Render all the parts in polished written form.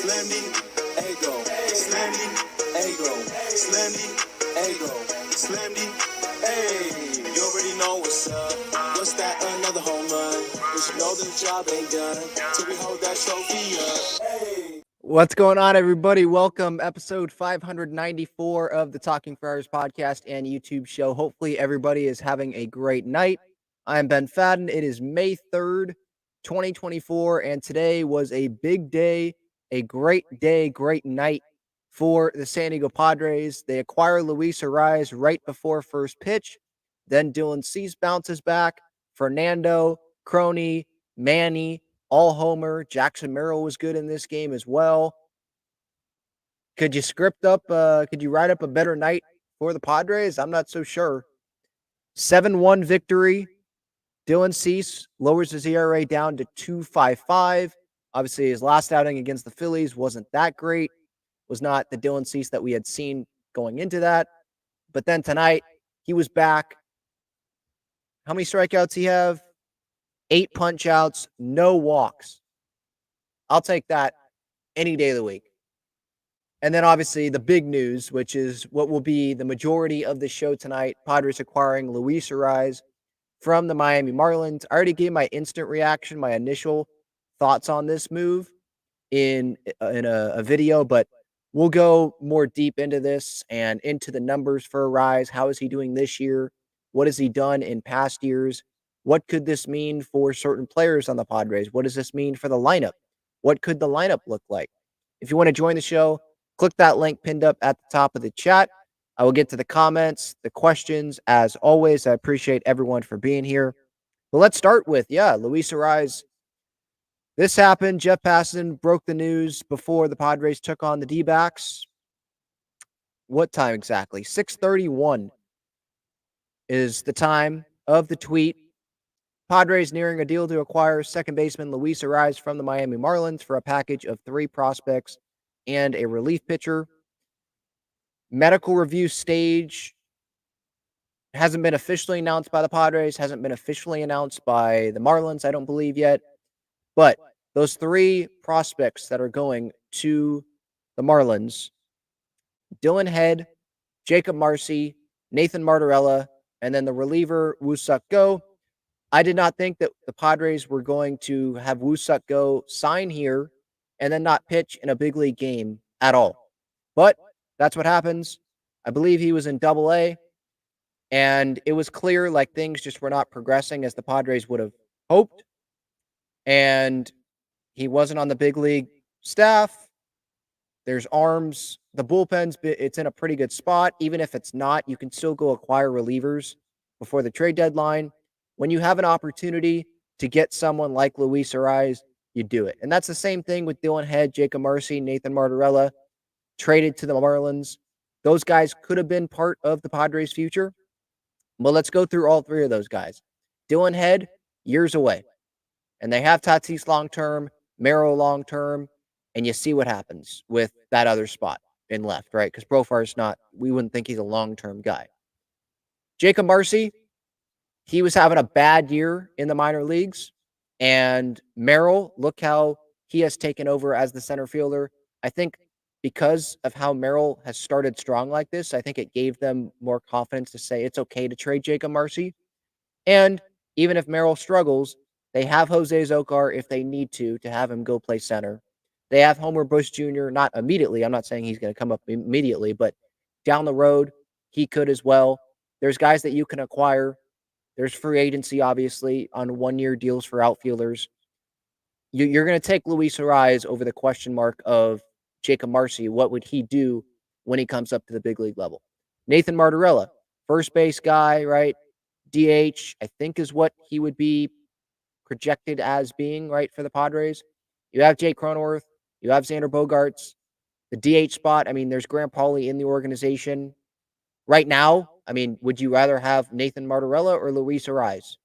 Slendy, Ego, Slendy, Ego, Slendy, Ego, Slendy, hey. You already know what's up. What's that? Another home run. But you know the job ain't done till we hold that trophy up. Hey. What's going on, everybody? Welcome, episode 594 of the Talking Friars podcast and YouTube show. Hopefully, everybody is having a great night. I am Ben Fadden. It is May 3rd, 2024, and today was a big day, great night for the San Diego Padres. They acquire Luis Arraez right before first pitch. Then Dylan Cease bounces back. Fernando, Croney, Manny, all homer. Jackson Merrill was good in this game as well. Could you write up a better night for the Padres? I'm not so sure. 7-1 victory. Dylan Cease lowers his ERA down to 2.55. Obviously, his last outing against the Phillies wasn't that great. Was not the Dylan Cease that we had seen going into that. But then tonight, he was back. How many strikeouts he have? 8 punch-outs, no walks. I'll take that any day of the week. And then obviously the big news, which is what will be the majority of the show tonight, Padres acquiring Luis Arraez from the Miami Marlins. I already gave my instant reaction, my initial thoughts on this move in a video, but we'll go more deep into this and into the numbers for Arraez. How is he doing this year? What has he done in past years? What could this mean for certain players on the Padres? What does this mean for the lineup? What could the lineup look like? If you want to join the show, click that link pinned up at the top of the chat. I will get to the comments, the questions. As always, I appreciate everyone for being here. But let's start with, Luis Arraez. This happened. Jeff Passan broke the news before the Padres took on the D-backs. What time exactly? 6:31 is the time of the tweet. Padres nearing a deal to acquire second baseman Luis Arraez from the Miami Marlins for a package of 3 prospects and a relief pitcher. Medical review stage hasn't been officially announced by the Padres, hasn't been officially announced by the Marlins, I don't believe yet. But those 3 prospects that are going to the Marlins, Dylan Head, Jacob Marcy, Nathan Martorella, and then the reliever Woo Suk Go. I did not think that the Padres were going to have Woo Suk Go sign here and then not pitch in a big league game at all. But that's what happens. I believe he was in Double-A, and it was clear like things just were not progressing as the Padres would have hoped. And he wasn't on the big league staff. There's arms. The bullpen's it's in a pretty good spot. Even if it's not, you can still go acquire relievers before the trade deadline. When you have an opportunity to get someone like Luis Arraez, you do it. And that's the same thing with Dylan Head, Jacob Marcy, Nathan Martorella, traded to the Marlins. Those guys could have been part of the Padres' future. But let's go through all 3 of those guys. Dylan Head, years away. And they have Tatis long-term, Merrill long-term, and you see what happens with that other spot in left, right? Because Profar's not, we wouldn't think he's a long-term guy. Jacob Marcy, he was having a bad year in the minor leagues. And Merrill, look how he has taken over as the center fielder. I think because of how Merrill has started strong like this, I think it gave them more confidence to say it's okay to trade Jacob Marcy. And even if Merrill struggles, they have Jose Zocar if they need to have him go play center. They have Homer Bush Jr. Not immediately. I'm not saying he's going to come up immediately, but down the road, he could as well. There's guys that you can acquire. There's free agency, obviously, on 1-year deals for outfielders. You're going to take Luis Arraez over the question mark of Jacob Marcy. What would he do when he comes up to the big league level? Nathan Martorella, first base guy, right? DH, I think is what he would be projected as being, right, for the Padres. You have Jake Cronenworth. You have Xander Bogaerts. The DH spot, I mean, there's Graham Pauley in the organization. Right now, I mean, would you rather have Nathan Martorella or Luis Arraez?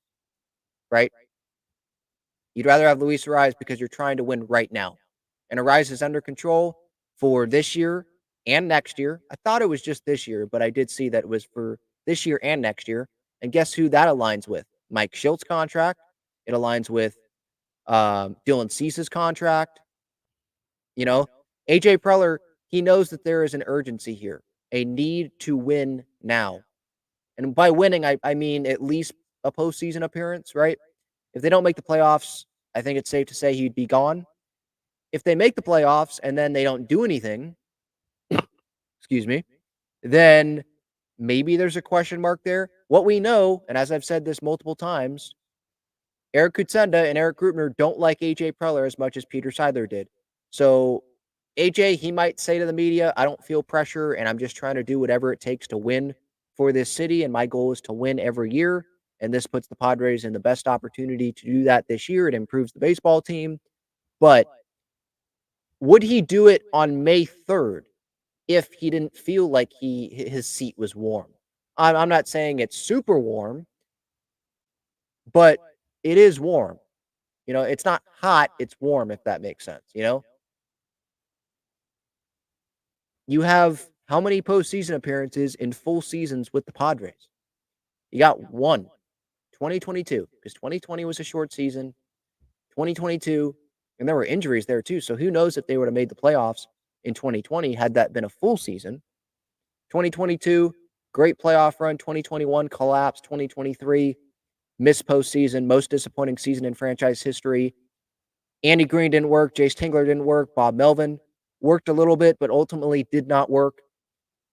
Right? You'd rather have Luis Arraez because you're trying to win right now. And Arraez is under control for this year and next year. I thought it was just this year, but I did see that it was for this year and next year. And guess who that aligns with? Mike Schilt's contract. It aligns with Dylan Cease's contract. You know, AJ Preller, he knows that there is an urgency here, a need to win now. And by winning, I mean at least a postseason appearance, right? If they don't make the playoffs, I think it's safe to say he'd be gone. If they make the playoffs and then they don't do anything, excuse me, then maybe there's a question mark there. What we know, and as I've said this multiple times, Eric Kutsenda and Eric Grubner don't like AJ Preller as much as Peter Seidler did. So AJ, he might say to the media, I don't feel pressure and I'm just trying to do whatever it takes to win for this city. And my goal is to win every year. And this puts the Padres in the best opportunity to do that this year. It improves the baseball team. But would he do it on May 3rd if he didn't feel like his seat was warm? I'm not saying it's super warm, but it is warm. It's not hot, it's warm, if that makes sense, You have how many postseason appearances in full seasons with the Padres? You got one, 2022, because 2020 was a short season, 2022, and there were injuries there too. So who knows if they would have made the playoffs in 2020 had that been a full season. 2022, great playoff run. 2021, collapse. 2023, missed postseason, most disappointing season in franchise history. Andy Green didn't work. Jace Tingler didn't work. Bob Melvin worked a little bit, but ultimately did not work.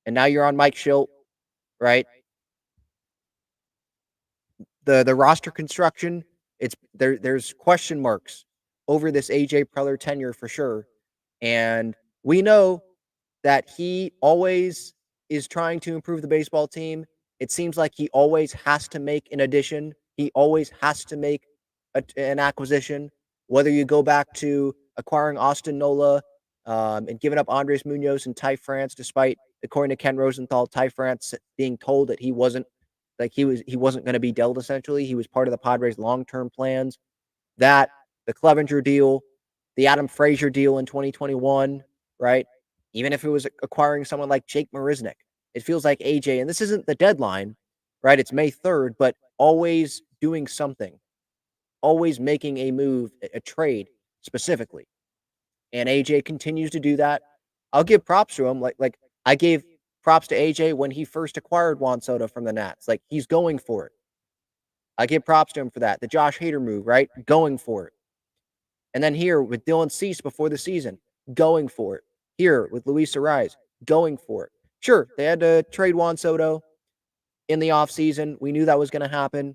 And now you're on Mike Schilt, right? The roster construction, there's question marks over this AJ Preller tenure for sure. And we know that he always is trying to improve the baseball team. It seems like he always has to make an addition. He always has to make an acquisition, whether you go back to acquiring Austin Nola and giving up Andres Munoz and Ty France, despite, according to Ken Rosenthal, Ty France being told that he wasn't going to be dealt essentially. He was part of the Padres' long-term plans. That, the Clevenger deal, the Adam Frazier deal in 2021, right? Even if it was acquiring someone like Jake Marisnick, it feels like AJ, and this isn't the deadline, right? It's May 3rd, but always doing something, always making a move, a trade specifically. And AJ continues to do that. I'll give props to him. Like I gave props to AJ when he first acquired Juan Soto from the Nats. Like, he's going for it. I give props to him for that. The Josh Hader move, right? Going for it. And then here with Dylan Cease before the season, going for it. Here with Luis Arraez, going for it. Sure, they had to trade Juan Soto in the offseason. We knew that was going to happen.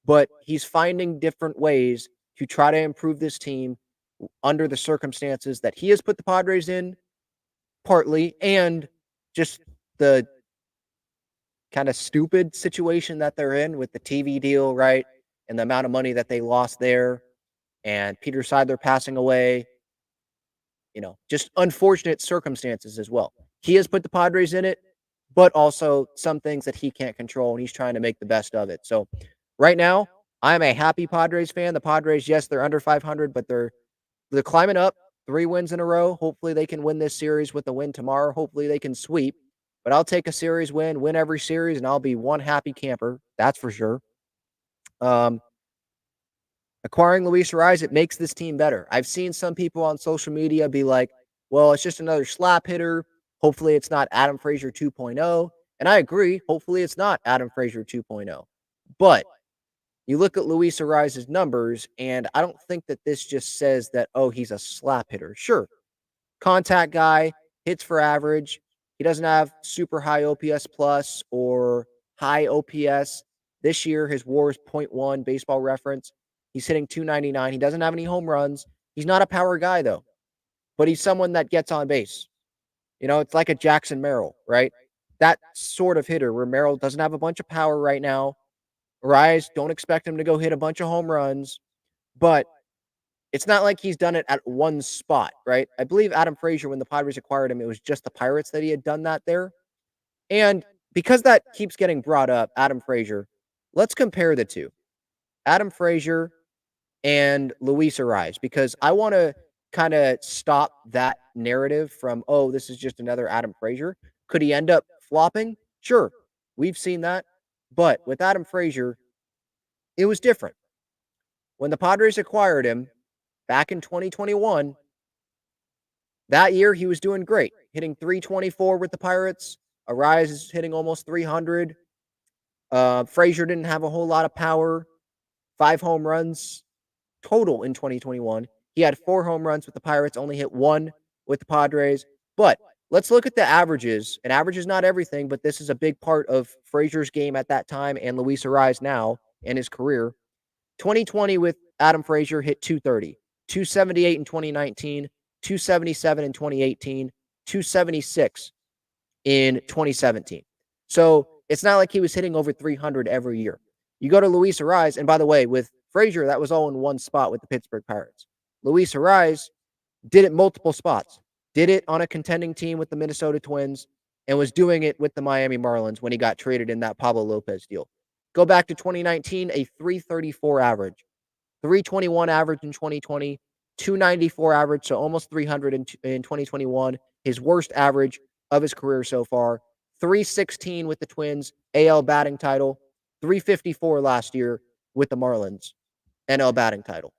But he's finding different ways to try to improve this team under the circumstances that he has put the Padres in, partly, and just the kind of stupid situation that they're in with the TV deal, right? And the amount of money that they lost there, and Peter Seidler passing away. Just unfortunate circumstances as well. He has put the Padres in it, but also some things that he can't control, and he's trying to make the best of it. So right now, I'm a happy Padres fan. The Padres, yes, they're under 500, but they're climbing up. 3 wins in a row. Hopefully they can win this series with a win tomorrow. Hopefully they can sweep. But I'll take a series win every series, and I'll be one happy camper. That's for sure. Acquiring Luis Arraez, it makes this team better. I've seen some people on social media be like, well, it's just another slap hitter. Hopefully it's not Adam Frazier 2.0. And I agree. Hopefully it's not Adam Frazier 2.0. But you look at Luis Arraez's numbers, and I don't think that this just says that, oh, he's a slap hitter. Sure, contact guy, hits for average. He doesn't have super high OPS plus or high OPS. This year, his WAR is 0.1, Baseball Reference. He's hitting 299. He doesn't have any home runs. He's not a power guy, though, but he's someone that gets on base. It's like a Jackson Merrill, right? That sort of hitter where Merrill doesn't have a bunch of power right now. Arraez, don't expect him to go hit a bunch of home runs, but it's not like he's done it at one spot, right? I believe Adam Frazier, when the Padres acquired him, it was just the Pirates that he had done that there. And because that keeps getting brought up, Adam Frazier, let's compare the two. Adam Frazier and Luis Arraez, because I want to kind of stop that narrative from, oh, this is just another Adam Frazier. Could he end up flopping? Sure. We've seen that. But with Adam Frazier, it was different. When the Padres acquired him back in 2021, That year, he was doing great, hitting 324 with the Pirates. Arraez is hitting almost 300. Frazier didn't have a whole lot of power. 5 home runs total in 2021. He had 4 home runs with the Pirates, only hit 1 with the Padres. But let's look at the averages. And average is not everything, but this is a big part of Frazier's game at that time and Luis Arraez now in his career. 2020 with Adam Frazier hit 230, 278 in 2019, 277 in 2018, 276 in 2017. So it's not like he was hitting over 300 every year. You go to Luis Arraez, and by the way, with Frazier, that was all in one spot with the Pittsburgh Pirates. Luis Arraez did it multiple spots, did it on a contending team with the Minnesota Twins, and was doing it with the Miami Marlins when he got traded in that Pablo Lopez deal. Go back to 2019, a 334 average, 321 average in 2020, 294 average, so almost 300 in 2021. His worst average of his career so far. 316 with the Twins, AL batting title. 354 last year with the Marlins, NL batting title.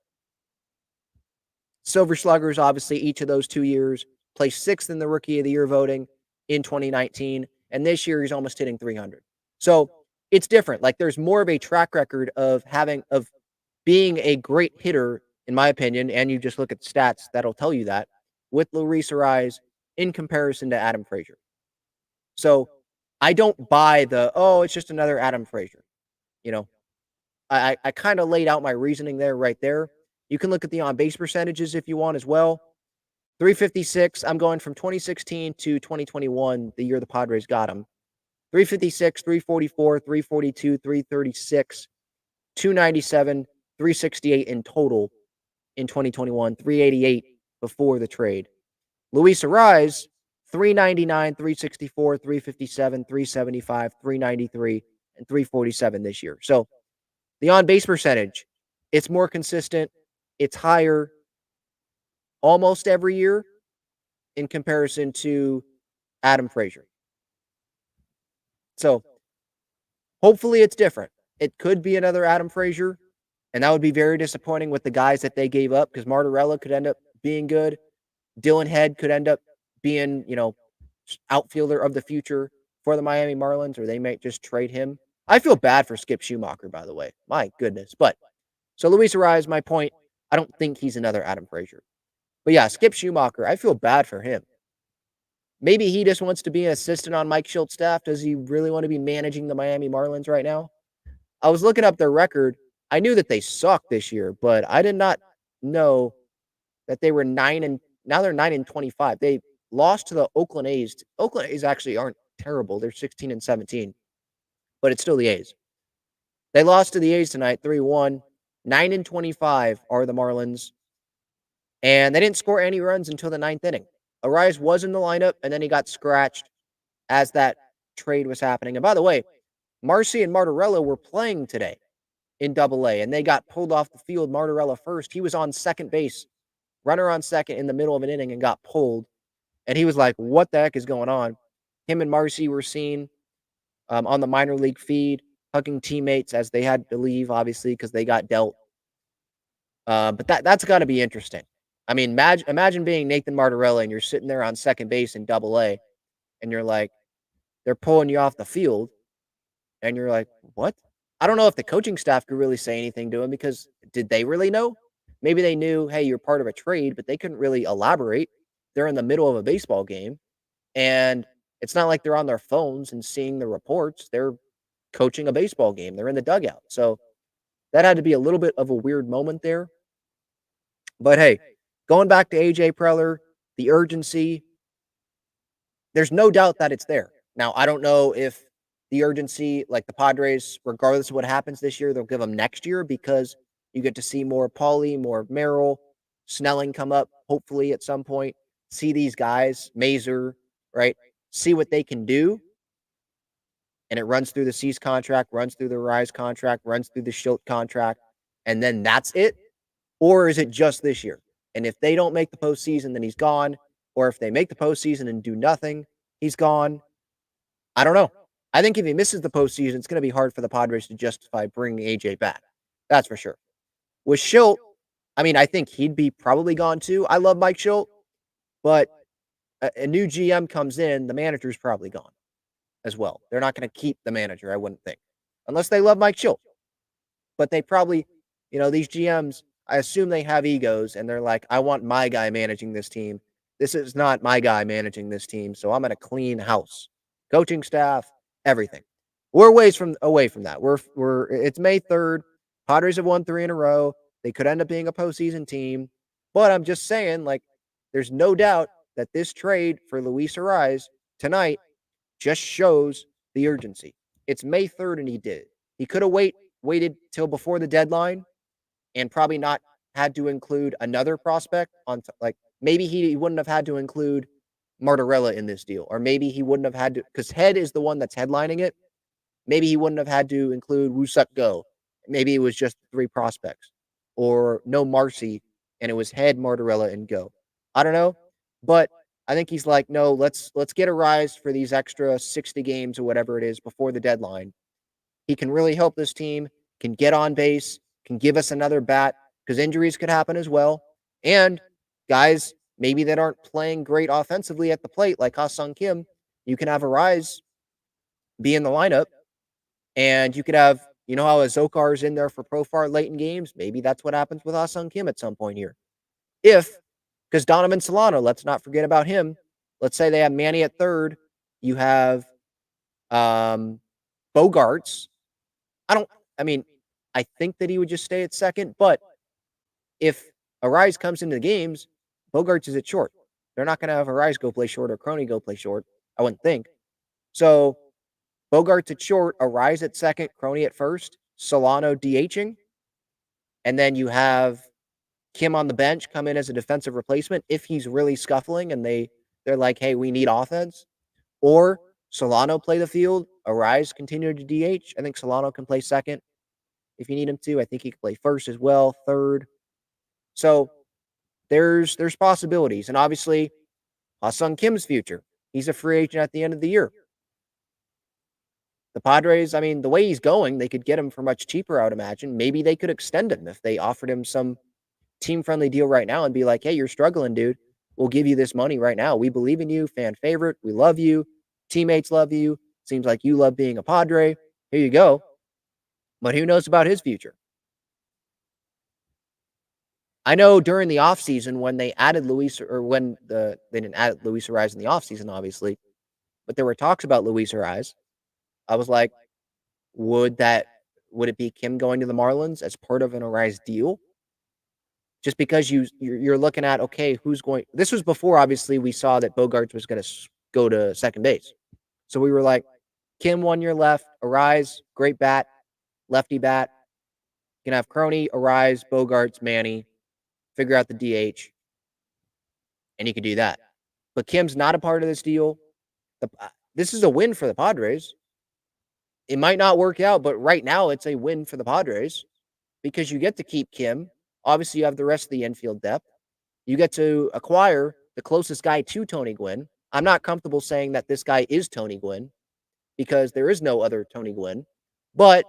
Silver Sluggers, obviously, each of those 2 years, placed 6th in the Rookie of the Year voting in 2019, and this year he's almost hitting 300. So it's different. Like, there's more of a track record of being a great hitter, in my opinion, and you just look at the stats that'll tell you that, with Luis Arraez in comparison to Adam Frazier. So I don't buy it's just another Adam Frazier. You know, I kind of laid out my reasoning there right there. You can look at the on-base percentages if you want as well. 356, I'm going from 2016 to 2021, the year the Padres got him. 356, 344, 342, 336, 297, 368 in total in 2021, 388 before the trade. Luis Arraez, 399, 364, 357, 375, 393, and 347 this year. So the on-base percentage, it's more consistent. It's higher almost every year in comparison to Adam Frazier. So hopefully it's different. It could be another Adam Frazier, and that would be very disappointing with the guys that they gave up, because Martorella could end up being good. Dylan Head could end up being, outfielder of the future for the Miami Marlins, or they might just trade him. I feel bad for Skip Schumacher, by the way. My goodness. But so Luis Arraez, my point, I don't think he's another Adam Frazier. But yeah, Skip Schumacher, I feel bad for him. Maybe he just wants to be an assistant on Mike Schultz's staff. Does he really want to be managing the Miami Marlins right now? I was looking up their record. I knew that they sucked this year, but I did not know that they were 9 now they're 9-25. They lost to the Oakland A's. Oakland A's actually aren't terrible. They're 16-17, but it's still the A's. They lost to the A's tonight, 3-1. 9-25 are the Marlins, and they didn't score any runs until the 9th inning. Arraez was in the lineup, and then he got scratched as that trade was happening. And by the way, Marcy and Martorella were playing today in Double-A, and they got pulled off the field. Martorella first. He was on second base, runner on second in the middle of an inning, and got pulled. And he was like, what the heck is going on? Him and Marcy were seen on the minor league feed, hugging teammates as they had to leave, obviously, because they got dealt. But that's got to be interesting. I mean, imagine being Nathan Martorella and you're sitting there on second base in Double-A, and you're like, they're pulling you off the field, and you're like, what? I don't know if the coaching staff could really say anything to him, because did they really know? Maybe they knew, hey, you're part of a trade, but they couldn't really elaborate. They're in the middle of a baseball game, and it's not like they're on their phones and seeing the reports. They're coaching a baseball game. They're in the dugout. So that had to be a little bit of a weird moment there. But hey, going back to AJ Preller, the urgency, there's no doubt that it's there. Now, I don't know if the urgency, like the Padres, regardless of what happens this year, they'll give them next year, because you get to see more Paulie, more Merrill, Snelling come up, hopefully at some point. See these guys, Mazer, right? See what they can do. And it runs through the Cease contract, runs through the Rise contract, runs through the Schultz contract, and then that's it? Or is it just this year? And if they don't make the postseason, then he's gone. Or if they make the postseason and do nothing, he's gone. I don't know. I think if he misses the postseason, it's going to be hard for the Padres to justify bringing AJ back. That's for sure. With Schultz, I mean, I think he'd be probably gone too. I love Mike Schultz, but a new GM comes in, the manager's probably gone as well. They're not going to keep the manager, I wouldn't think, unless they love Mike Schill. But they probably, these GMs, I assume they have egos and they're like, I want my guy managing this team. This is not my guy managing this team, so I'm going to clean house. Coaching staff, everything. We're away from that. It's May 3rd. Padres have won 3 in a row. They could end up being a postseason team. But I'm just saying, like, there's no doubt that this trade for Luis Arraez tonight just shows the urgency. It's May 3rd and he did it. He could have waited till before the deadline and probably not had to include another prospect like maybe he wouldn't have had to include Martorella in this deal, or maybe he wouldn't have had to, because Head is the one that's headlining it. Maybe he wouldn't have had to include Woo Suk Go. Maybe it was just 3 prospects, or no Marcy, and it was Head, Martorella, and Go. I don't know, but I think he's like, no, let's get Arraez for these extra 60 games or whatever it is before the deadline. He can really help this team, can get on base, can give us another bat, because injuries could happen as well. And guys, maybe that aren't playing great offensively at the plate, like Ha-Sung Kim, you can have Arraez be in the lineup, and you could have, how Azokar is in there for Profar late in games. Maybe that's what happens with Ha-Sung Kim at some point here. Because Donovan Solano, let's not forget about him. Let's say they have Manny at third. You have Bogarts. I think that he would just stay at second, but if Arraez comes into the games, Bogarts is at short. They're not going to have Arraez go play short or Crony go play short, I wouldn't think. So Bogarts at short, Arraez at second, Crony at first, Solano DHing, and then you have Kim on the bench come in as a defensive replacement if he's really scuffling and they're like, hey, we need offense. Or Solano play the field, Arraez continue to DH. I think Solano can play second if you need him to. I think he can play first as well, third. So there's possibilities. And obviously, Ha-Sung Kim's future. He's a free agent at the end of the year. The Padres, the way he's going, they could get him for much cheaper, I would imagine. Maybe they could extend him if they offered him some team-friendly deal right now and be like, hey, you're struggling, dude. We'll give you this money right now. We believe in you, fan favorite. We love you. Teammates love you. Seems like you love being a Padre. Here you go. But who knows about his future? I know during the offseason when they added they didn't add Luis Arraez in the offseason, obviously, but there were talks about Luis Arraez. I was like, would it be Kim going to the Marlins as part of an Arraez deal? Just because you're looking at, okay, who's going. This was before, obviously, we saw that Bogarts was going to go to second base. So we were like, Kim 1 year left, Arraez, great bat, lefty bat. You can have Crony, Arraez, Bogarts, Manny, figure out the DH, and you could do that. But Kim's not a part of this deal. This is a win for the Padres. It might not work out, but right now it's a win for the Padres because you get to keep Kim. Obviously, you have the rest of the infield depth. You get to acquire the closest guy to Tony Gwynn. I'm not comfortable saying that this guy is Tony Gwynn because there is no other Tony Gwynn. But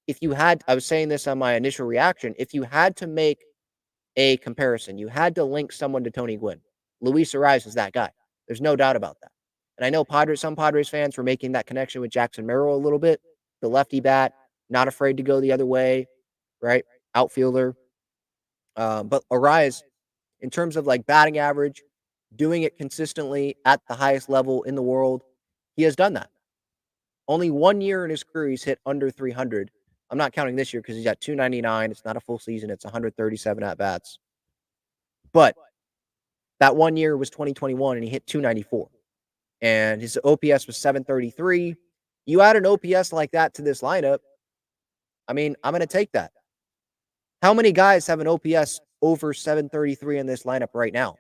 I was saying this on my initial reaction, if you had to make a comparison, you had to link someone to Tony Gwynn. Luis Arraez is that guy. There's no doubt about that. And I know some Padres fans were making that connection with Jackson Merrill a little bit. The lefty bat, not afraid to go the other way, right? Outfielder. But Arraez, in terms of like batting average, doing it consistently at the highest level in the world, he has done that. Only 1 year in his career he's hit under 300. I'm not counting this year because he's at 299. It's not a full season. It's 137 at-bats. But that 1 year was 2021, and he hit 294. And his OPS was 733. You add an OPS like that to this lineup, I'm going to take that. How many guys have an OPS over 733 in this lineup right now?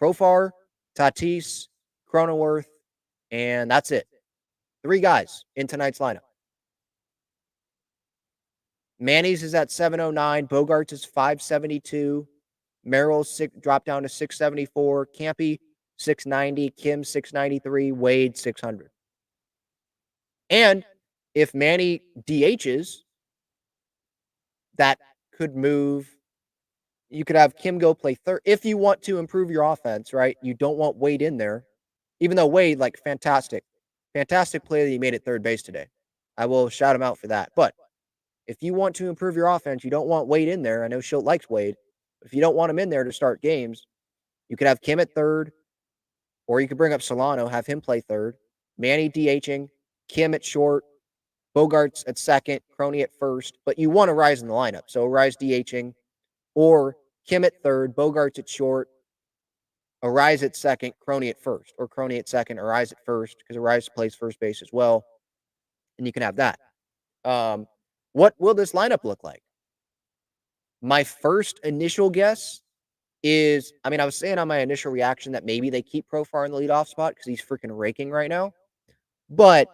Profar, Tatis, Cronenworth, and that's it. 3 guys in tonight's lineup. Manny's is at 709. Bogarts is 572. Merrill dropped down to 674. Campy, 690. Kim, 693. Wade, 600. And if Manny DHs, that could move You could have Kim go play third if you want to improve your offense, right? You don't want Wade in there, even though Wade, like, fantastic play that he made at third base today. I will shout him out for that. But if you want to improve your offense, you don't want Wade in there. I know Schilt likes Wade. If you don't want him in there to start games, you could have Kim at third, or you could bring up Solano, have him play third, Manny DHing, Kim at short, Bogarts at second, Croney at first. But you want Arraez in the lineup. So Arraez DHing, or Kim at third, Bogarts at short, Arraez at second, Croney at first, or Croney at second, Arraez at first, because Arraez plays first base as well, and you can have that. What will this lineup look like? My first initial guess is, I mean, I was saying on my initial reaction that maybe they keep Profar in the leadoff spot because he's freaking raking right now, but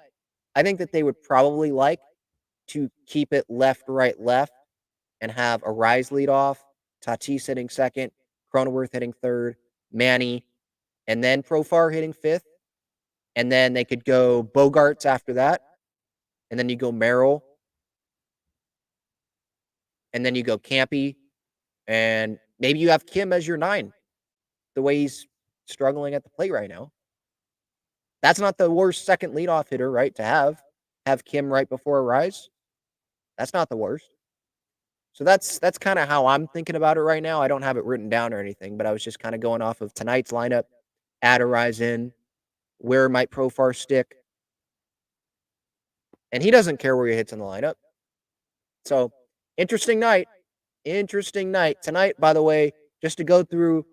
I think that they would probably like to keep it left, right, left, and have Arraez lead off, Tatis hitting second, Cronenworth hitting third, Manny, and then Profar hitting fifth. And then they could go Bogarts after that. And then you go Merrill. And then you go Campy. And maybe you have Kim as your 9, the way he's struggling at the plate right now. That's not the worst second leadoff hitter, right, to have Kim right before Arraez. That's not the worst. So that's kind of how I'm thinking about it right now. I don't have it written down or anything, but I was just kind of going off of tonight's lineup, add Arraez in, where might Profar stick. And he doesn't care where he hits in the lineup. So, interesting night. Tonight, by the way, just to go through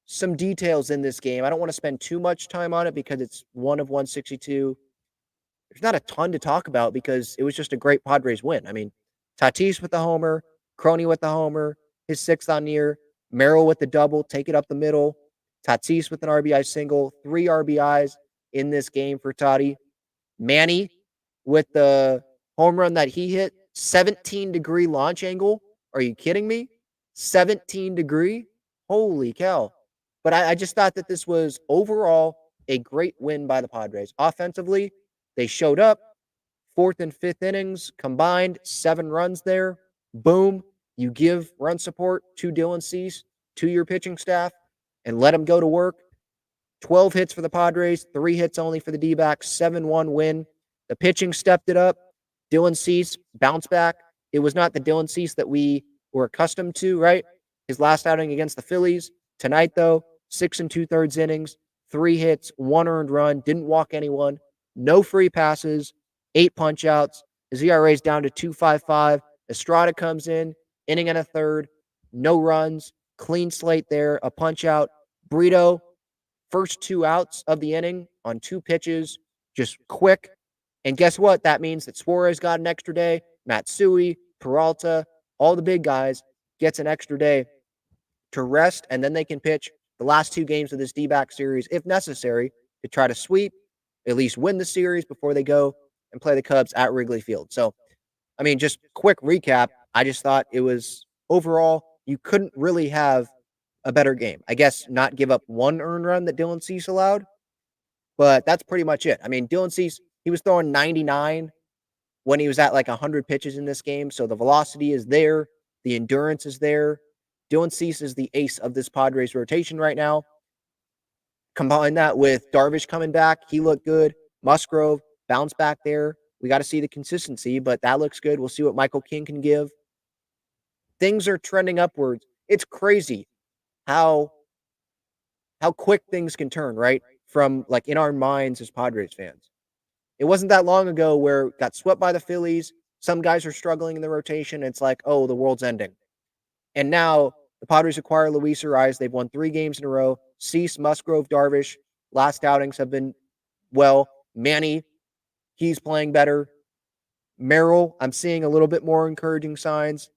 some details in this game. I don't want to spend too much time on it because it's 1 of 162. There's not a ton to talk about because it was just a great Padres win. I mean, Tatis with the homer, Croney with the homer, his 6th on year, Merrill with the double, take it up the middle, Tatis with an RBI single, 3 RBIs in this game for Toddy. Manny with the home run that he hit, 17-degree launch angle. Are you kidding me? 17-degree? Holy cow. But I just thought that this was overall a great win by the Padres. Offensively, they showed up. 4th and 5th innings combined, 7 runs there. Boom. You give run support to Dylan Cease, to your pitching staff, and let them go to work. 12 hits for the Padres, 3 hits only for the D-backs, 7-1 win. The pitching stepped it up. Dylan Cease bounced back. It was not the Dylan Cease that we were accustomed to, right? His last outing against the Phillies. Tonight, though, 6 2/3 innings, 3 hits, 1 earned run, didn't walk anyone, no free passes, 8 punch-outs. His ERA is down to 2.55. Estrada comes in, inning and a third, no runs, clean slate there, a punch-out. Brito, first 2 outs of the inning on 2 pitches, just quick. And guess what? That means that Suarez got an extra day, Matsui, Peralta, all the big guys gets an extra day to rest, and then they can pitch the last 2 games of this D-back series, if necessary, to try to sweep, at least win the series before they go and play the Cubs at Wrigley Field. So, I mean, just quick recap. I just thought it was overall, you couldn't really have a better game. I guess not give up 1 earned run that Dylan Cease allowed, but that's pretty much it. I mean, Dylan Cease, he was throwing 99 when he was at like 100 pitches in this game. So the velocity is there. The endurance is there. Dylan Cease is the ace of this Padres rotation right now. Combine that with Darvish coming back. He looked good. Musgrove bounced back there. We got to see the consistency, but that looks good. We'll see what Michael King can give. Things are trending upwards. It's crazy how quick things can turn, right? From like in our minds as Padres fans. It wasn't that long ago where it got swept by the Phillies. Some guys are struggling in the rotation. It's like, oh, the world's ending. And now the Padres acquire Luis Arraez. They've won 3 games in a row. Cease, Musgrove, Darvish. Last outings have been, well, Manny, he's playing better. Merrill, I'm seeing a little bit more encouraging signs.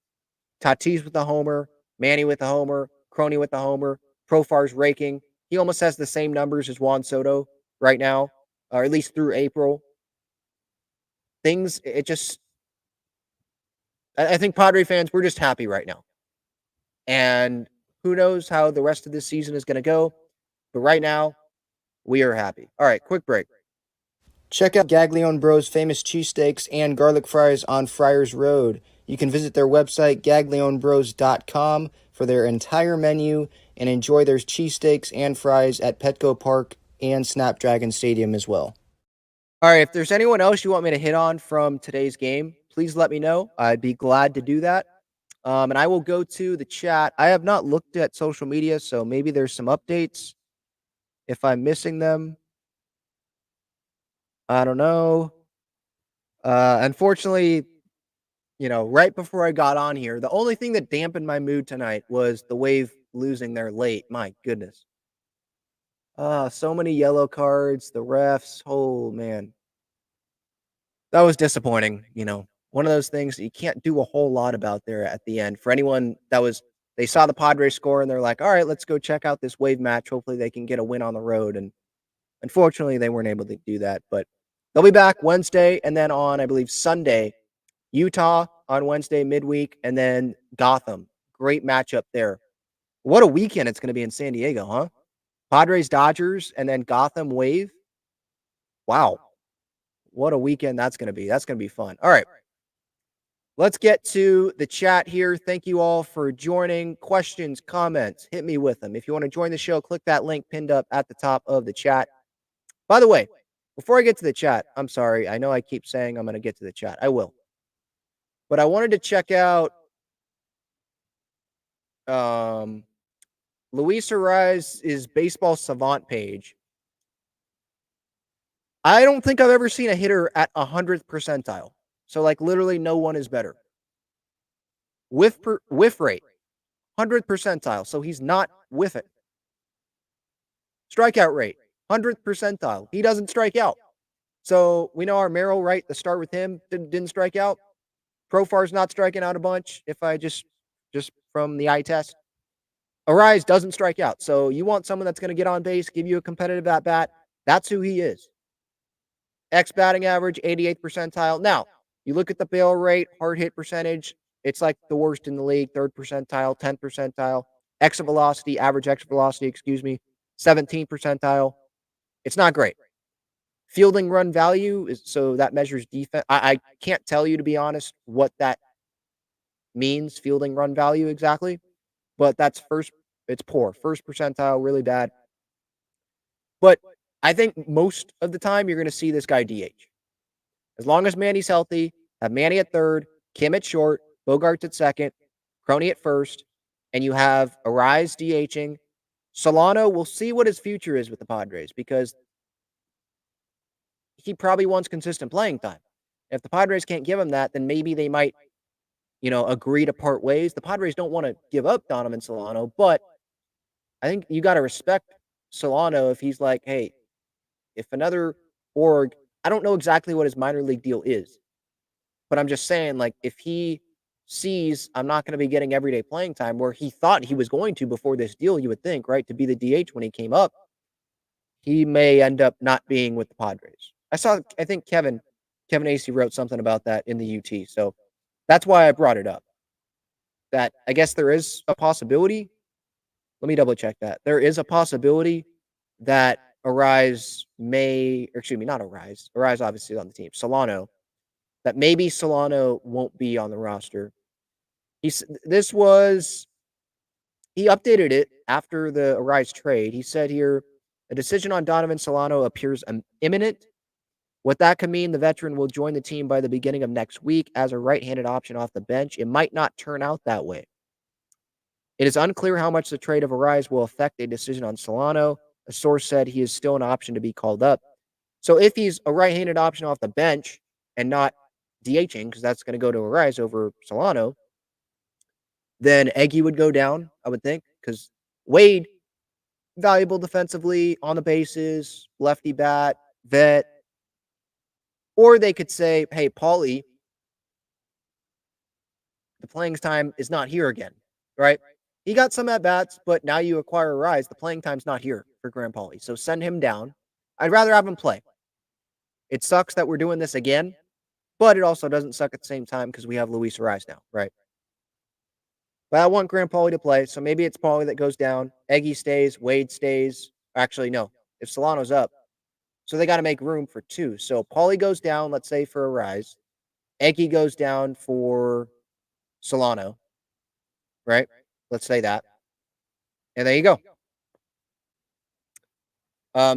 Tatis with the homer. Manny with the homer. Croney with the homer. Profar's raking. He almost has the same numbers as Juan Soto right now, or at least through April. Things, it just, I think Padre fans, we're just happy right now. And who knows how the rest of this season is going to go. But right now, we are happy. All right, quick break. Check out Gaglione Bros' famous cheesesteaks and garlic fries on Friars Road. You can visit their website, gaglionebros.com, for their entire menu and enjoy their cheesesteaks and fries at Petco Park and Snapdragon Stadium as well. All right, if there's anyone else you want me to hit on from today's game, please let me know. I'd be glad to do that. And I will go to the chat. I have not looked at social media, so maybe there's some updates. If I'm missing them, I don't know. Unfortunately, right before I got on here, the only thing that dampened my mood tonight was the Wave losing their late. My goodness. So many yellow cards, the refs. Oh, man. That was disappointing, One of those things that you can't do a whole lot about there at the end. For anyone they saw the Padres score and they're like, all right, let's go check out this Wave match. Hopefully they can get a win on the road. And unfortunately, they weren't able to do that. But they'll be back Wednesday and then on, I believe, Sunday. Utah on Wednesday midweek, and then Gotham. Great matchup there. What a weekend it's going to be in San Diego, huh? Padres, Dodgers, and then Gotham Wave. Wow. What a weekend that's going to be. That's going to be fun. All right. Let's get to the chat here. Thank you all for joining. Questions, comments, hit me with them. If you want to join the show, click that link pinned up at the top of the chat. By the way, before I get to the chat, I'm sorry. I know I keep saying I'm going to get to the chat. I will. But I wanted to check out Luis Arraez's baseball savant page. I don't think I've ever seen a hitter at 100th percentile. So, literally no one is better. Whiff rate, 100th percentile. So he's not whiffing. Strikeout rate, 100th percentile. He doesn't strike out. So we know our Merrill, right? The start with him didn't strike out. Profar's not striking out a bunch. If I just from the eye test. Arraez doesn't strike out. So you want someone that's going to get on base, give you a competitive at-bat. That's who he is. X batting average, 88th percentile. Now, you look at the barrel rate, hard hit percentage. It's like the worst in the league, 3rd percentile, 10th percentile. Exit velocity, average exit velocity, 17th percentile. It's not great. Fielding run value, so that measures defense. I can't tell you, to be honest, what that means, fielding run value exactly. But that's it's poor. 1st percentile, really bad. But I think most of the time you're going to see this guy DH. As long as Manny's healthy, have Manny at 3rd, Kim at short, Bogarts at 2nd, Croney at 1st, and you have Arraez DHing. Solano, we'll see what his future is with the Padres because he probably wants consistent playing time. If the Padres can't give him that, then maybe they might, agree to part ways. The Padres don't want to give up Donovan Solano, but I think you got to respect Solano if he's like, hey, if another org, I don't know exactly what his minor league deal is, but I'm just saying, if he sees I'm not going to be getting everyday playing time where he thought he was going to before this deal, you would think, right, to be the DH when he came up, he may end up not being with the Padres. I think Kevin AC wrote something about that in the UT, so that's why I brought it up. That I guess there is a possibility. Let me double check that. There is a possibility that Arraez not Arraez. Arraez obviously on the team. Solano. That maybe Solano won't be on the roster. He updated it after the Arraez trade. He said here, a decision on Donovan Solano appears imminent. What that could mean, the veteran will join the team by the beginning of next week as a right-handed option off the bench. It might not turn out that way. It is unclear how much the trade of Arraez will affect a decision on Solano. A source said he is still an option to be called up. So if he's a right-handed option off the bench and not DHing, because that's going to go to Arraez over Solano, then Eggy would go down, I would think, because Wade, valuable defensively, on the bases, lefty bat, vet. Or they could say, hey, Paulie, the playing time is not here again, right? He got some at-bats, but now you acquire Arraez. The playing time's not here for Grant Paulie. So send him down. I'd rather have him play. It sucks that we're doing this again, but it also doesn't suck at the same time because we have Luis Arraez now, right? But I want Grant Paulie to play, so maybe it's Paulie that goes down. Eggy stays, Wade stays. Actually, no. If Solano's up, so they got to make room for 2. So Paulie goes down, let's say, for Arraez. Eggy goes down for Solano, right? Let's say that. And there you go.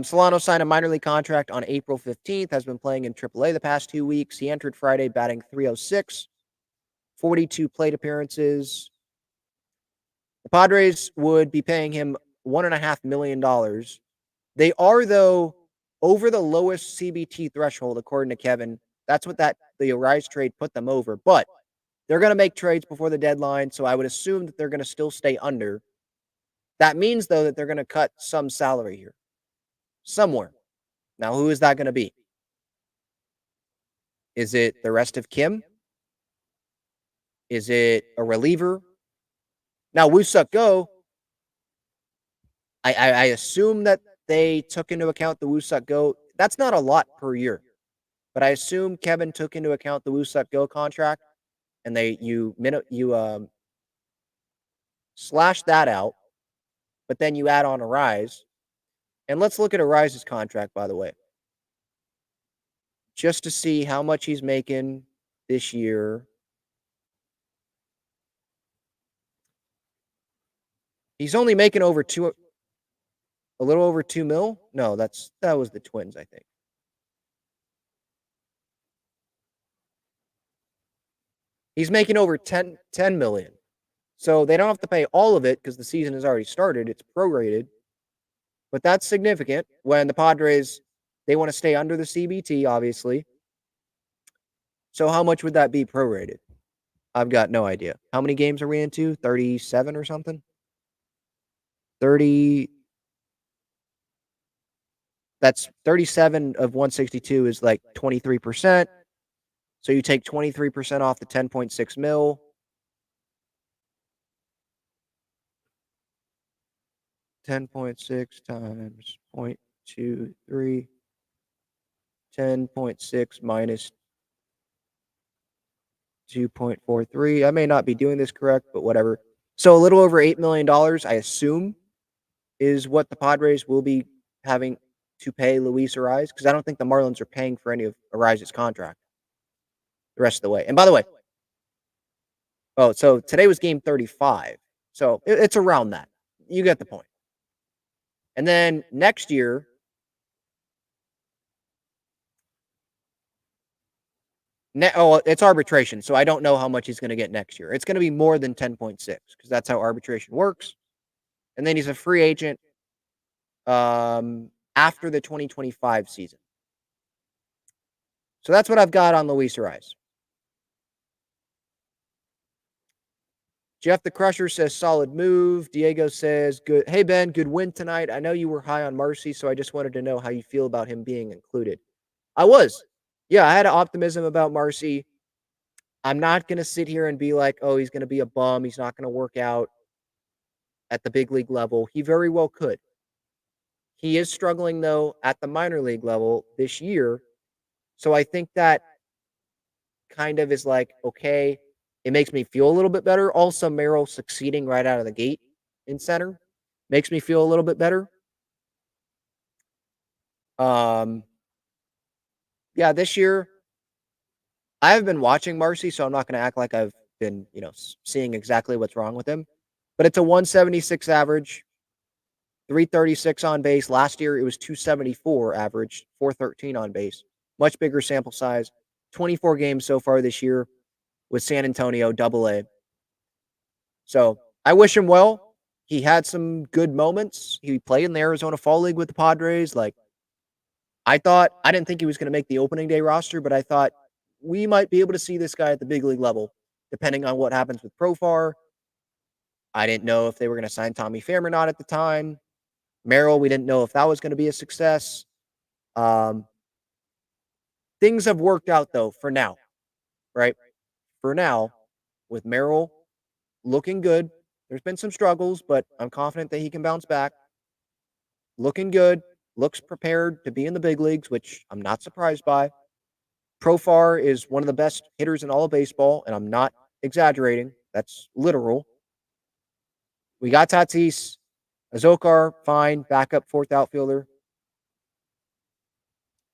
Solano signed a minor league contract on April 15th, has been playing in AAA the past 2 weeks. He entered Friday batting .306, 42 plate appearances. The Padres would be paying him $1.5 million. They are, though, over the lowest CBT threshold, according to Kevin. That's what the Arraez trade put them over. But they're going to make trades before the deadline, so I would assume that they're going to still stay under. That means, though, that they're going to cut some salary here. Somewhere. Now, who is that going to be? Is it the rest of Kim? Is it a reliever? Now, Woo Suk Go, I assume that they took into account the Woo Suk Go. That's not a lot per year. But I assume Kevin took into account the Woo Suk Go contract, and you slash that out, but then you add on Arraez. And let's look at Arraez's contract, by the way, just to see how much he's making this year. He's only making a little over 2 mil. No, that was the Twins, I think. He's making over 10 million. So they don't have to pay all of it because the season has already started. It's prorated. But that's significant when the Padres, they want to stay under the CBT, obviously. So how much would that be prorated? I've got no idea. How many games are we into? 37 or something? 30. That's 37 of 162 is like 23%. So you take 23% off the 10.6 mil. $10.6 times 0.23. 10.6 minus 2.43. I may not be doing this correct, but whatever. So a little over $8 million, I assume, is what the Padres will be having to pay Luis Arraez, because I don't think the Marlins are paying for any of Arraez's contract the rest of the way. And by the way, so today was game 35. So it's around that. You get the point. And then next year, it's arbitration, so I don't know how much he's going to get next year. It's going to be more than 10.6 because that's how arbitration works. And then he's a free agent after the 2025 season. So that's what I've got on Luis Arraez. Jeff the Crusher says solid move. Diego says good. Hey Ben, good win tonight. I know you were high on Marcy, so I just wanted to know how you feel about him being included. I was. Yeah, I had optimism about Marcy. I'm not going to sit here and be like, oh, he's going to be a bum. He's not going to work out at the big league level. He very well could. He is struggling, though, at the minor league level this year. So I think that kind of is like, okay, it makes me feel a little bit better. Also, Merrill succeeding right out of the gate in center makes me feel a little bit better. Yeah, this year, I have been watching Marcy, so I'm not going to act like I've been, seeing exactly what's wrong with him. But it's a 176 average, 336 on base. Last year, it was 274 average, 413 on base. Much bigger sample size. 24 games so far this year with San Antonio AA. So I wish him well. He had some good moments. He played in the Arizona Fall League with the Padres. I didn't think he was going to make the opening day roster, but I thought we might be able to see this guy at the big league level, depending on what happens with Profar. I didn't know if they were going to sign Tommy Pham or not at the time. Merrill, we didn't know if that was going to be a success. Things have worked out, though, for now, right? For now, with Merrill looking good. There's been some struggles, but I'm confident that he can bounce back. Looking good. Looks prepared to be in the big leagues, which I'm not surprised by. Profar is one of the best hitters in all of baseball, and I'm not exaggerating. That's literal. We got Tatis. Azokar, fine. Backup fourth outfielder.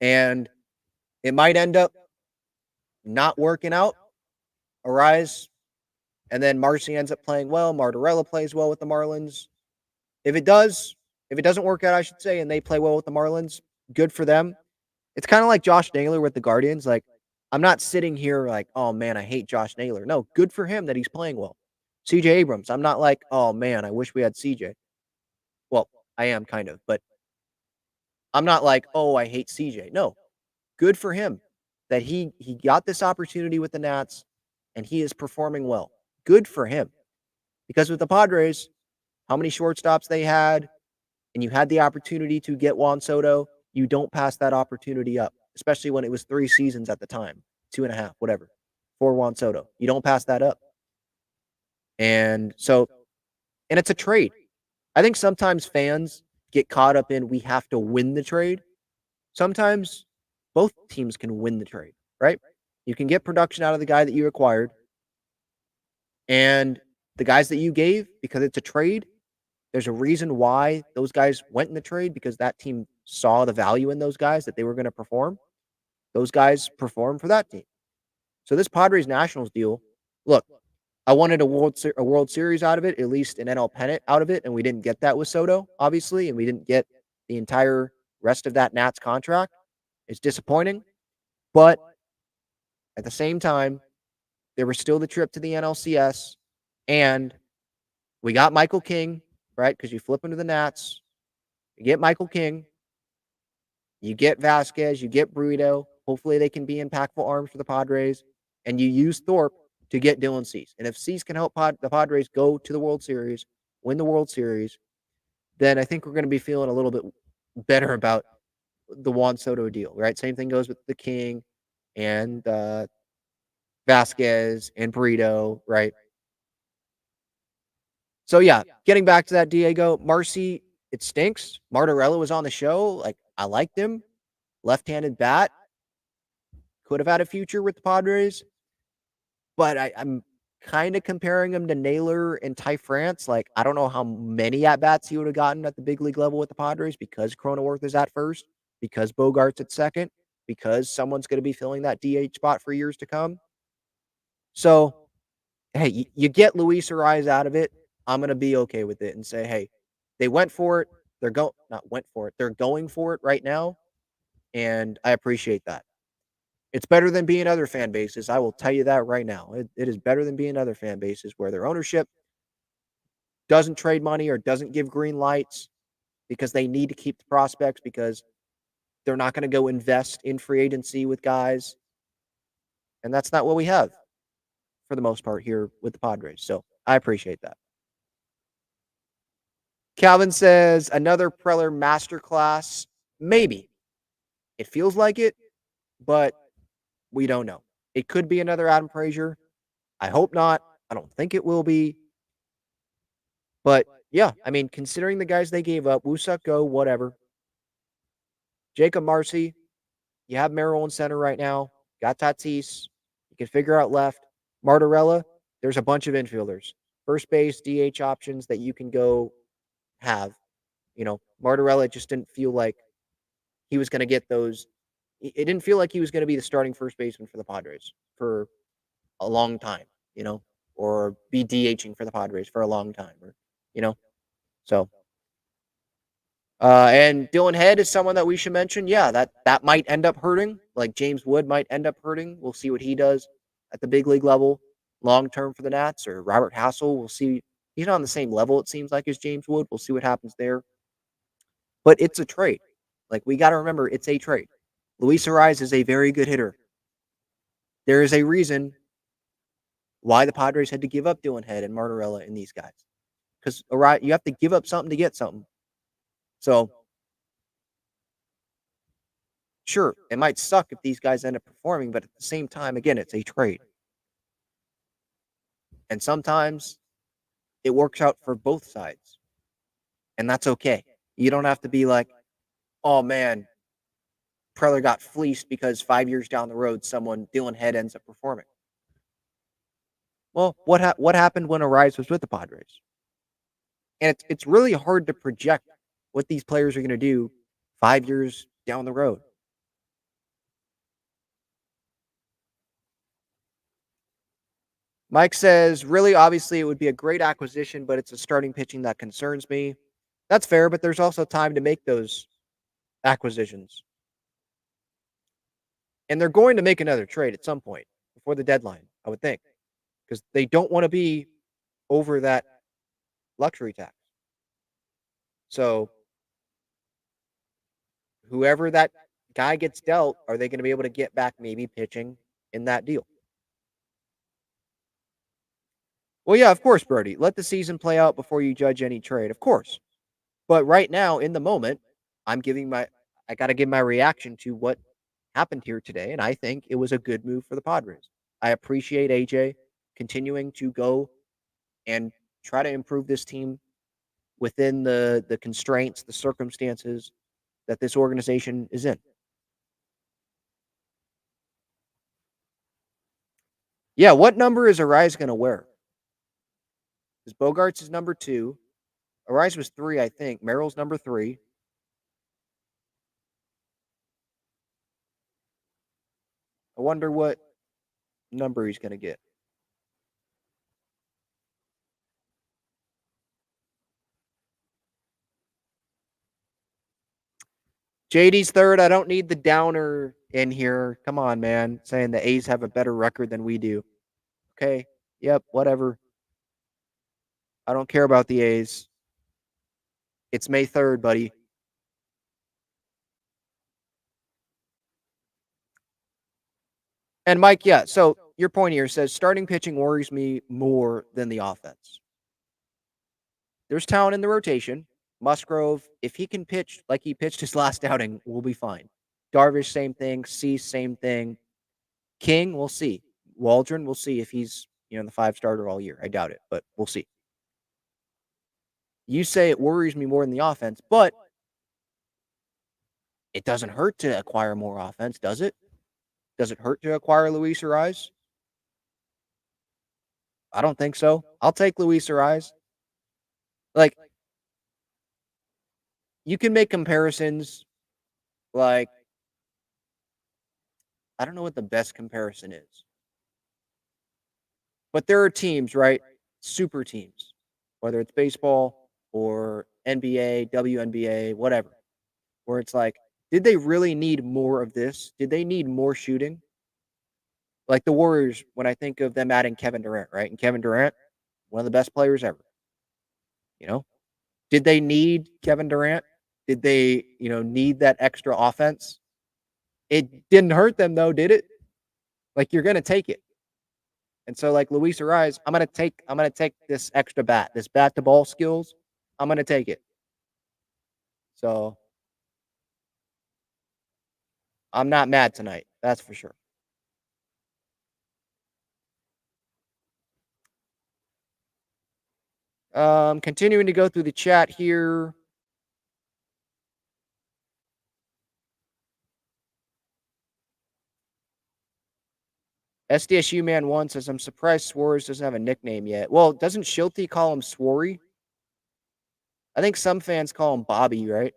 And it might end up not working out. Arraez and then Marcy ends up playing well. Martorella plays well with the Marlins. If it doesn't work out, I should say, and they play well with the Marlins, good for them. It's kind of like Josh Naylor with the Guardians. Like, I'm not sitting here like, oh man, I hate Josh Naylor. No, good for him that he's playing well. CJ Abrams, I'm not like, oh man, I wish we had CJ. Well, I am kind of, but I'm not like, oh, I hate CJ. No, good for him that he got this opportunity with the Nats and he is performing well. Good for him. Because with the Padres, how many shortstops they had, and you had the opportunity to get Juan Soto, you don't pass that opportunity up, especially when it was 3 seasons at the time, 2.5, whatever, for Juan Soto. You don't pass that up. And so, and it's a trade. I think sometimes fans get caught up in we have to win the trade. Sometimes both teams can win the trade, right? You can get production out of the guy that you acquired, and the guys that you gave, because it's a trade, there's a reason why those guys went in the trade, because that team saw the value in those guys that they were going to perform. Those guys perform for that team. So this Padres Nationals deal, look, I wanted a World Series out of it, at least an NL pennant out of it, and we didn't get that with Soto, obviously, and we didn't get the entire rest of that Nats contract. It's disappointing, but at the same time, there was still the trip to the NLCS, and we got Michael King, right? Because you flip into the Nats, you get Michael King, you get Vasquez, you get Burrito. Hopefully they can be impactful arms for the Padres, and you use Thorpe to get Dylan Cease. And if Cease can help the Padres go to the World Series, win the World Series, then I think we're going to be feeling a little bit better about the Juan Soto deal, right? Same thing goes with the King and Vasquez and Burrito, right? So yeah, getting back to that, Diego, Marcy, it stinks. Martorella was on the show. Like, I liked him. Left-handed bat. Could have had a future with the Padres. But I'm kind of comparing him to Naylor and Ty France. Like, I don't know how many at-bats he would have gotten at the big league level with the Padres, because Cronenworth is at first, because Bogart's at second, because someone's going to be filling that DH spot for years to come. So, hey, you get Luis Arraez out of it, I'm going to be okay with it and say, hey, they went for it. They're They're going for it right now. And I appreciate that. It's better than being other fan bases. I will tell you that right now. It is better than being other fan bases where their ownership doesn't trade money or doesn't give green lights because they need to keep the prospects, because they're not going to go invest in free agency with guys. And that's not what we have for the most part here with the Padres. So I appreciate that. Calvin says another Preller masterclass. Maybe. It feels like it, but we don't know. It could be another Adam Frazier. I hope not. I don't think it will be. But yeah, I mean, considering the guys they gave up, Woo Suk Go, whatever. Jacob Marcy, you have Merrill in center right now. Got Tatis. You can figure out left. Martorella, there's a bunch of infielders. First base, DH options that you can go have. You know, Martorella just didn't feel like he was going to get those. It didn't feel like he was going to be the starting first baseman for the Padres for a long time, you know, or be DHing for the Padres for a long time, or, you know, so. And Dylan Head is someone that we should mention. Yeah, that might end up hurting. Like, James Wood might end up hurting. We'll see what he does at the big league level long term for the Nats. Or Robert Hassel, we'll see. He's not on the same level, it seems like, as James Wood. We'll see what happens there. But it's a trade. Like, we got to remember, it's a trade. Luis Arraez is a very good hitter. There is a reason why the Padres had to give up Dylan Head and Martorella and these guys. Because you have to give up something to get something. So, sure, it might suck if these guys end up performing, but at the same time, again, it's a trade. And sometimes it works out for both sides. And that's okay. You don't have to be like, oh man, Preller got fleeced because 5 years down the road, Dylan Head ends up performing. Well, what happened when Arraez was with the Padres? And it's really hard to project what these players are going to do 5 years down the road. – Mike says, really, obviously, it would be a great acquisition, but it's a starting pitching that concerns me. That's fair, but there's also time to make those acquisitions. And they're going to make another trade at some point before the deadline, I would think, because they don't want to be over that luxury tax. So whoever that guy gets dealt, are they going to be able to get back maybe pitching in that deal? Well, yeah, of course, Brody. Let the season play out before you judge any trade, of course. But right now, in the moment, I got to give my reaction to what happened here today, and I think it was a good move for the Padres. I appreciate AJ continuing to go and try to improve this team within the constraints, the circumstances that this organization is in. Yeah, what number is Arraez going to wear? Because Bogarts is number 2. Arraez was 3, I think. Merrill's number 3. I wonder what number he's going to get. JD's 3rd. I don't need the downer in here. Come on, man. Saying the A's have a better record than we do. Okay. Yep. Whatever. I don't care about the A's. It's May 3rd, buddy. And Mike, yeah. So your point here says starting pitching worries me more than the offense. There's talent in the rotation. Musgrove, if he can pitch like he pitched his last outing, we'll be fine. Darvish, same thing. Cease, same thing. King, we'll see. Waldron, we'll see if he's the 5-starter all year. I doubt it, but we'll see. You say it worries me more than the offense, but it doesn't hurt to acquire more offense, does it? Does it hurt to acquire Luis Arraez? I don't think so. I'll take Luis Arraez. Like, you can make comparisons. Like, I don't know what the best comparison is. But there are teams, right? Super teams, whether it's baseball or NBA, WNBA, whatever, where it's like, did they really need more of this? Did they need more shooting? Like the Warriors, when I think of them adding Kevin Durant, right? And Kevin Durant, one of the best players ever. Did they need Kevin Durant? Did they, need that extra offense? It didn't hurt them though, did it? Like you're gonna take it. And so, like Luis Arraez, I'm gonna take this extra bat, this bat to ball skills. I'm gonna take it. So I'm not mad tonight. That's for sure. Continuing to go through the chat here. SDSU Man 1 says, I'm surprised Suarez doesn't have a nickname yet. Well, doesn't Schulte call him Swarry? I think some fans call him Bobby, right?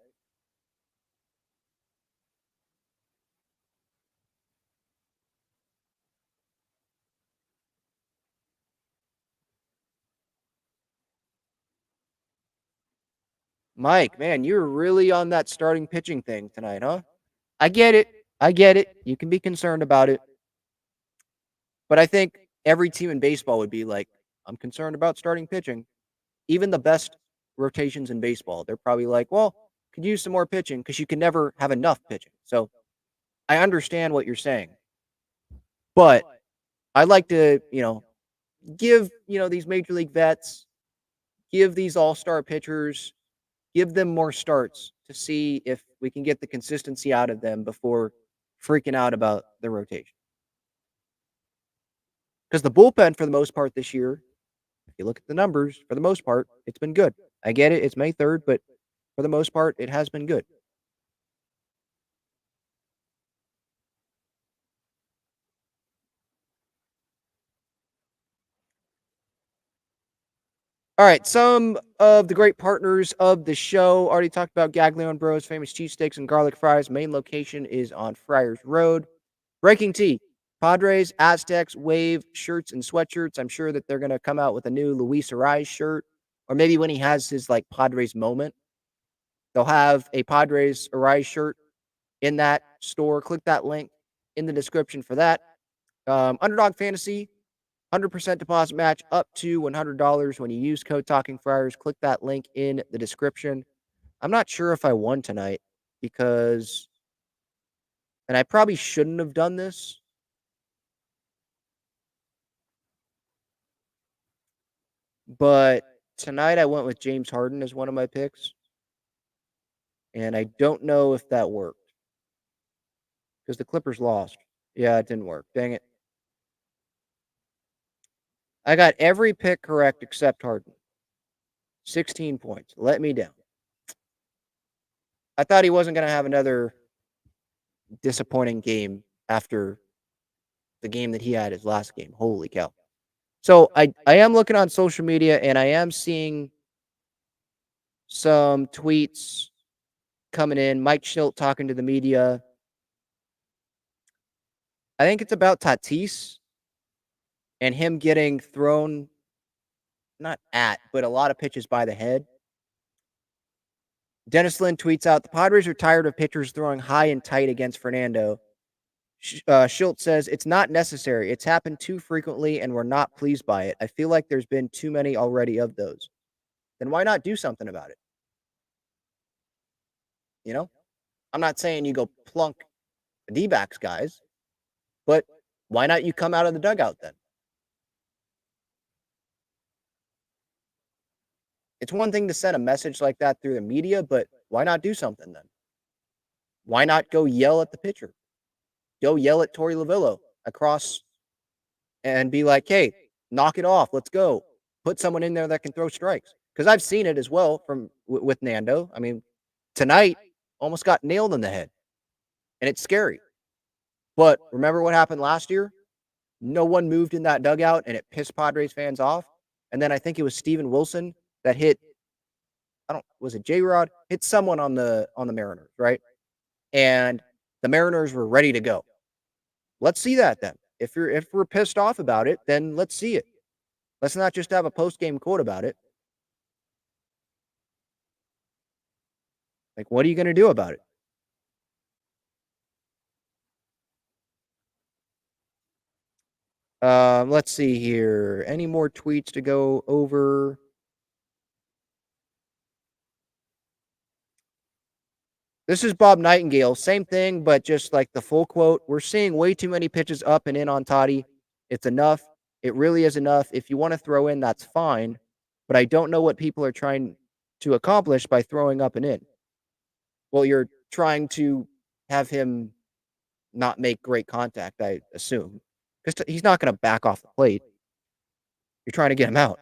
Mike, man, you're really on that starting pitching thing tonight, huh? I get it. I get it. You can be concerned about it. But I think every team in baseball would be like, I'm concerned about starting pitching. Even the best rotations in baseball, they're probably like, well, could use some more pitching because you can never have enough pitching. So I understand what you're saying. But I like to, give, these major league vets, give these all-star pitchers, give them more starts to see if we can get the consistency out of them before freaking out about the rotation. Because the bullpen, for the most part this year, if you look at the numbers, for the most part, it's been good. I get it. It's May 3rd, but for the most part, it has been good. All right, some of the great partners of the show. Already talked about Gaglione Bros, famous cheesesteaks and garlic fries. Main location is on Friars Road. Breaking Tea, Padres, Aztecs, Wave shirts and sweatshirts. I'm sure that they're going to come out with a new Luis Arraez shirt, or maybe when he has his like Padres moment, they'll have a Padres Arraez shirt in that store. Click that link in the description for that. Underdog Fantasy, 100% deposit match up to $100 when you use code Talking Friars. Click that link in the description. I'm not sure if I won tonight because, and I probably shouldn't have done this, but tonight I went with James Harden as one of my picks, and I don't know if that worked because the Clippers lost. Yeah, it didn't work. Dang it. I got every pick correct except Harden. 16 points. Let me down. I thought he wasn't going to have another disappointing game after the game that he had his last game. Holy cow. So I am looking on social media and I am seeing some tweets coming in. Mike Schilt talking to the media. I think it's about Tatis and him getting thrown, not at, but a lot of pitches by the head. Dennis Lynn tweets out, the Padres are tired of pitchers throwing high and tight against Fernando. Schilt says, it's not necessary. It's happened too frequently, and we're not pleased by it. I feel like there's been too many already of those. Then why not do something about it? You know? I'm not saying you go plunk the D-backs guys, but why not you come out of the dugout then? It's one thing to send a message like that through the media, but why not do something then? Why not go yell at the pitcher? Go yell at Torey Lavillo across and be like, hey, knock it off. Let's go. Put someone in there that can throw strikes. Because I've seen it as well from with Nando. I mean, tonight almost got nailed in the head. And it's scary. But remember what happened last year? No one moved in that dugout and it pissed Padres fans off. And then I think it was Steven Wilson that hit, was it J-Rod? Hit someone on the Mariners, right? And the Mariners were ready to go. Let's see that then. If we're pissed off about it, then let's see it. Let's not just have a post-game quote about it. Like, what are you going to do about it? Let's see here. Any more tweets to go over? This is Bob Nightingale. Same thing, but just like the full quote. We're seeing way too many pitches up and in on Toddy. It's enough. It really is enough. If you want to throw in, that's fine. But I don't know what people are trying to accomplish by throwing up and in. Well, you're trying to have him not make great contact, I assume. Because he's not going to back off the plate. You're trying to get him out.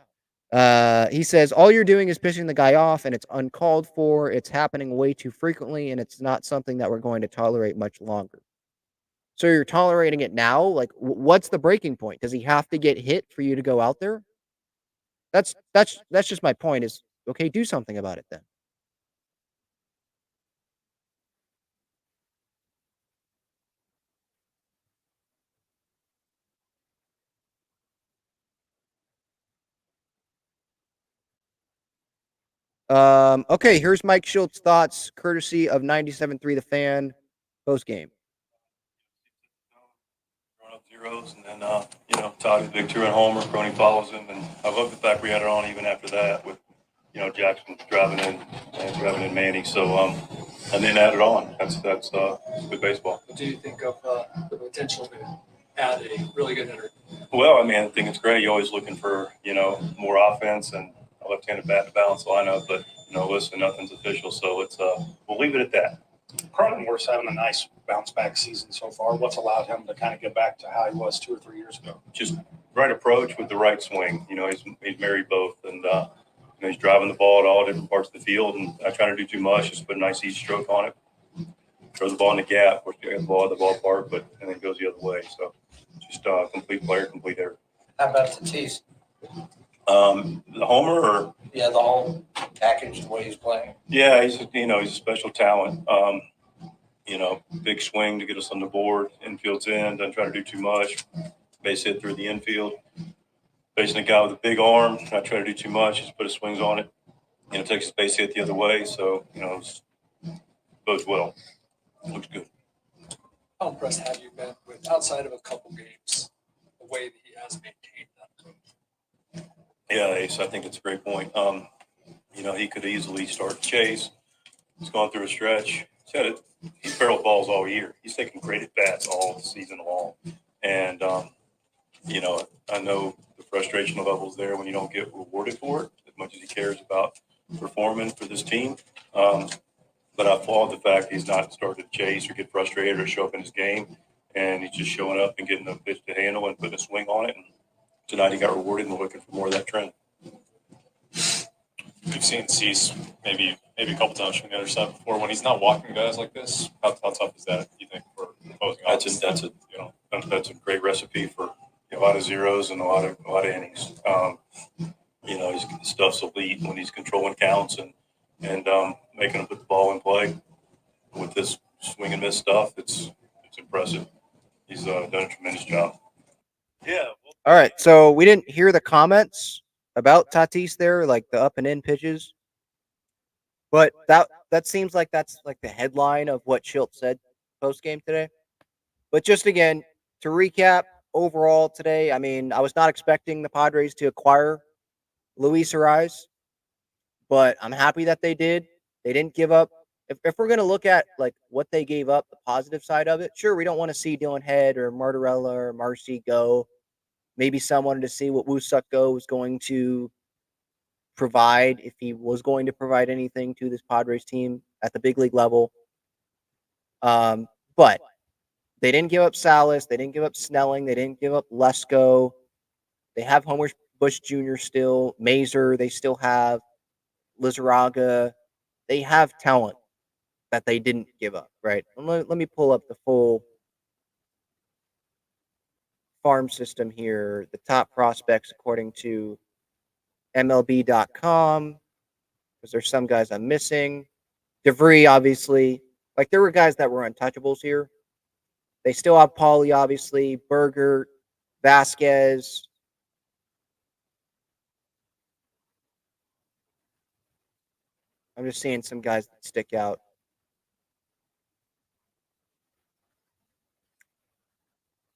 He says, all you're doing is pissing the guy off, and it's uncalled for. It's happening way too frequently, and it's not something that we're going to tolerate much longer. So you're tolerating it now? Like, what's the breaking point? Does he have to get hit for you to go out there? That's just my point is, okay, do something about it then. Okay, here's Mike Schultz's thoughts, courtesy of 97.3 The Fan, post game. Throwing up zeros, and then Toddy's big two-run homer. Crony follows him, and I love the fact we had it on even after that with Jackson driving in Manny. So and then add it on. That's good baseball. What do you think of the potential to add a really good hitter? Well, I mean, I think it's great. You're always looking for more offense and a left-handed bat to balance the lineup, but listen, nothing's official, so we'll leave it at that. Cronenworth's having a nice bounce-back season so far. What's allowed him to kind of get back to how he was 2 or 3 years ago? Just right approach with the right swing. He's married both, and he's driving the ball at all different parts of the field, and not trying to do too much. Just put a nice easy stroke on it. Throw the ball in the gap. Of course, you get the ball at the ballpark, and then it goes the other way. So just complete player, complete hitter. How about Tatis? The homer or Yeah, the whole package, the way he's playing. yeah, he's a special talent. big swing to get us on the board. Infield's in, doesn't try to do too much. Base hit through the infield. Facing a guy with a big arm, not try to do too much, just put his swings on it. Takes his base hit the other way. So, bodes well. Looks good. How impressed have you been with, outside of a couple games, the way that he has maintained that approach? Yeah, Ace, I think it's a great point. He could easily start to chase. He's gone through a stretch. He's barreled balls all year. He's taken great at bats all season long. And, I know the frustration levels there when you don't get rewarded for it as much as he cares about performing for this team. But I applaud the fact he's not starting to chase or get frustrated or show up in his game. And he's just showing up and getting the pitch to handle and putting a swing on it. And tonight he got rewarded, and we're looking for more of that trend. We've seen Cease maybe a couple times from the other side before. When he's not walking guys like this, how tough is that, you think, for opposing offense? That's a great recipe for a lot of zeros and a lot of innings. His stuff's elite when he's controlling counts and making them put the ball in play. With this swing and miss stuff, it's impressive. He's done a tremendous job. Yeah. All right, so we didn't hear the comments about Tatis there, like the up and in pitches, but that seems like that's like the headline of what Schilt said post game today. But just again to recap, overall today, I mean, I was not expecting the Padres to acquire Luis Arraez, but I'm happy that they did. They didn't give up. If we're going to look at like what they gave up, the positive side of it, sure, we don't want to see Dylan Head or Martorella or Marcy go. Maybe some wanted to see what Woo Suk Go was going to provide, if he was going to provide anything to this Padres team at the big league level. But they didn't give up Salas. They didn't give up Snelling. They didn't give up Lesko. They have Homer Bush Jr. still. Mazer, they still have. Lizarraga. They have talent that they didn't give up, right? Let me pull up the full farm system here. The top prospects according to MLB.com, because there's some guys I'm missing. DeVry, obviously. Like, there were guys that were untouchables here. They still have Pauly, obviously. Berger, Vasquez. I'm just seeing some guys that stick out.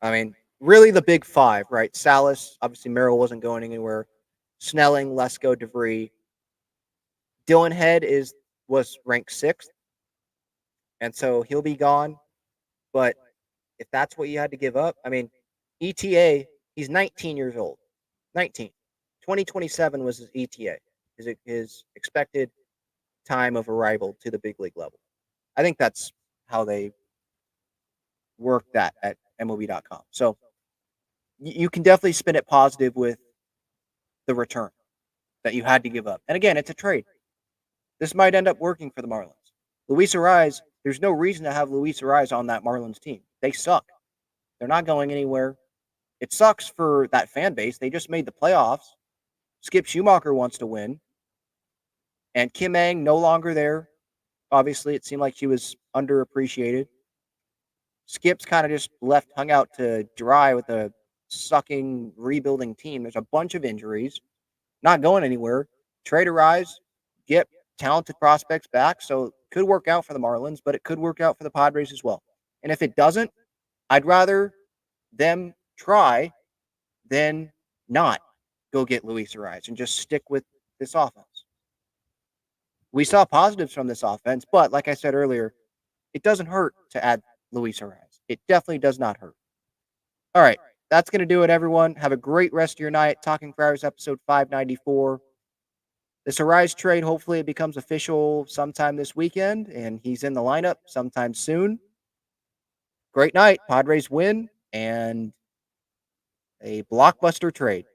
I mean, really the big five, right? Salas, obviously Merrill wasn't going anywhere. Snelling, Lesko, DeVry. Dylan Head was ranked 6th, and so he'll be gone. But if that's what you had to give up, I mean, ETA, he's 19 years old. 19. 2027 was his ETA, his expected time of arrival to the big league level. I think that's how they work that at MLB.com. So you can definitely spin it positive with the return that you had to give up. And again, it's a trade. This might end up working for the Marlins. Luis Arraez, there's no reason to have Luis Arraez on that Marlins team. They suck. They're not going anywhere. It sucks for that fan base. They just made the playoffs. Skip Schumacher wants to win. And Kim Ang no longer there. Obviously, it seemed like she was underappreciated. Skip's kind of just hung out to dry with a sucking, rebuilding team. There's a bunch of injuries. Not going anywhere. Trade Arraez, get talented prospects back. So it could work out for the Marlins, but it could work out for the Padres as well. And if it doesn't, I'd rather them try than not go get Luis Arraez and just stick with this offense. We saw positives from this offense, but like I said earlier, it doesn't hurt to add Luis Arraez. It definitely does not hurt. All right, that's going to do it, everyone. Have a great rest of your night. Talking Friars episode 594. This Arraez trade, hopefully it becomes official sometime this weekend, and he's in the lineup sometime soon. Great night. Padres win, and a blockbuster trade.